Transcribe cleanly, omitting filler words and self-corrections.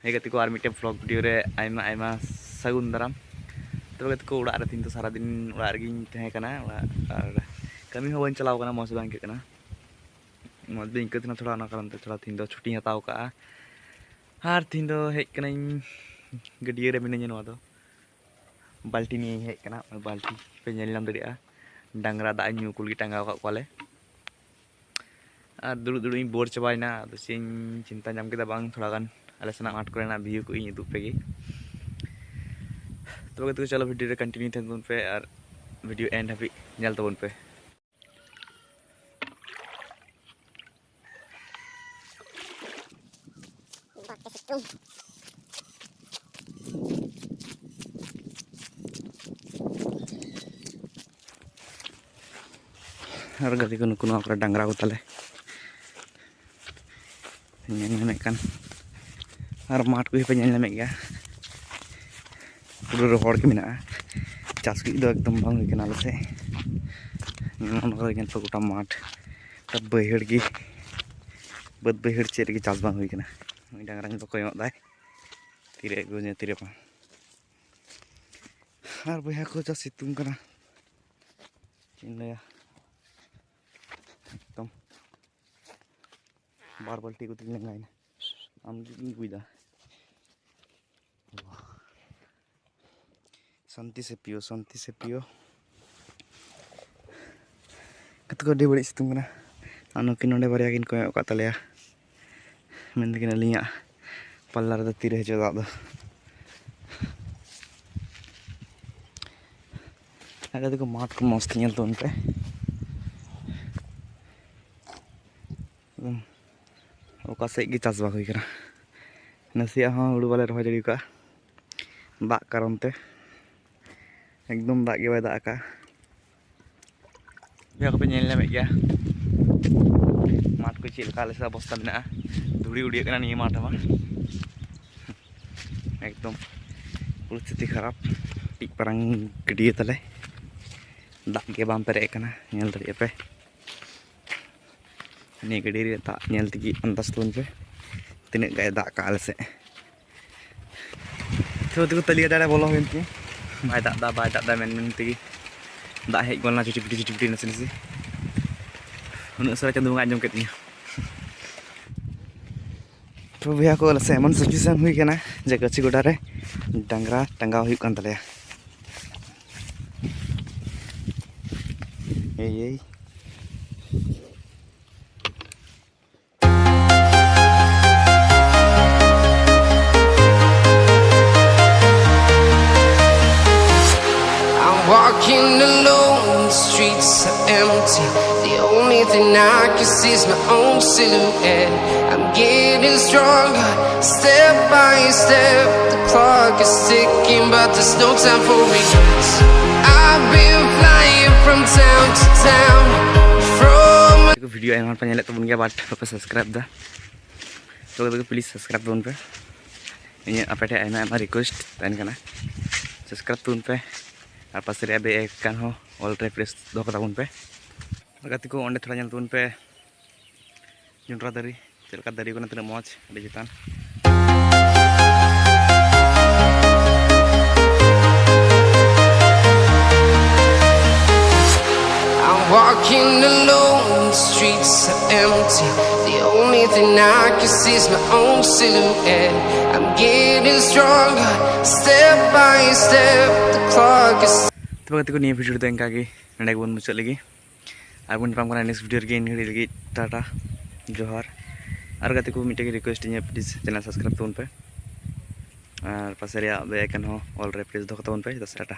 Hey gati ko ar mite vlog video re aima aima sagun daram. Tapi gati ko udah ada tinta sara din udah argin teh kana udah kami hawan chalaw kana mos bang kana. Mos bing ketina thoda na karan te thoda tinda chuti hataw ka. Har tinda hej kana gadiye re minanya no do. Balti ni hej kana balti pe nyel lam dari a. Dangra da nyu kul gi tangaw ka kwale. Ar dulu ini bor cobaina ado sin cinta nyam kita bang thoda kan ala sana mat korena view ko ini pegi तो अगर चलो video continue थे पे और video and हाबी nail तबन पे और गति को नुकुन आकर डांगरा को तले नेने kan और माट को पे नेल में गया पूरा रोहड़ के मिना चास की दो एकदम बंग हुई कना लसे नन को गोटा माठ तब बहड़ की बद बहड़ चेर की चास बंग हुई कना डांगरा को कोयम दाय तीरे गुने तीरे पा और बया को जा सितुंग कना चिनया एकदम बार बाल्टी को तिल लेंगाई आम की गुइदा शांति से पियो कत को बड़ी सितुंग कना आनो कि नोडे बारिया किन कोय का तलेया मेन किन लिया पल्ला रे तीरे हजो दा दो आगे देखो माठ को मस्त नेल तो उनपे ओका से गी चास बा हुई कना नसिया हां हुड़ू वाले रह जड़ी का दा कारण ते एकदम दाग गे बाय दाग का बिया को पे नेल लेमे गया माठ को चेल का लेसा अवस्था मेना धुड़ी उड़ी कना नि माठ मा एकदम परिस्थिति खराब टिक परंग गडिये तले दाग गे बाम पेरे कना नेल दड़िया पे नि गडी रे ता नेल तिगी अंदाज तुन पे तिने गाय दाग का आलसे तो तिको तलिया दाड़ा बोलो होइनती बाय दादा मेन तिगी दा हेज गोलना चिटी नसे नसे उन सरा चंदू आजम केतिया तो भैया को लसे मन सिचुएशन हुई केना जे गछि गोडा रे डांगरा टांगा हुई कान तले ए Walking alone, the streets are empty. The only thing I can see is my own silhouette. I'm getting stronger, step by step. The clock is ticking, but there's no time for regrets. I've been flying from town to town. From video yang panjang tu pun dia buat apa subscribe dah. Kalau begitu please subscribe tu pun pe. Ini apa dia ana request dan kana subscribe tu pun pe. और पास रे बे कान हो all refresh दो कता उन पे गति को ओंडे थोड़ा नेल तुन पे जुंडरा दरी चलका दरी को नतने मौज अभी जितान I'm walking alone, the streets are empty. The only thing I can see is my own silhouette. I'm getting stronger, step by step. The clock is. तो गति को निये वीडियो तो इनका की नडे को मुझे लगी और बुन पाम करना नेक्स्ट वीडियो की इन वीडियो लगी टाटा जोहार और गति को मिटे की रिक्वेस्ट है प्लीज चैनल सब्सक्राइब तो उन पे और पास रे बे आइकन हो ऑल रे प्लीज दो तो उन पे टाटा।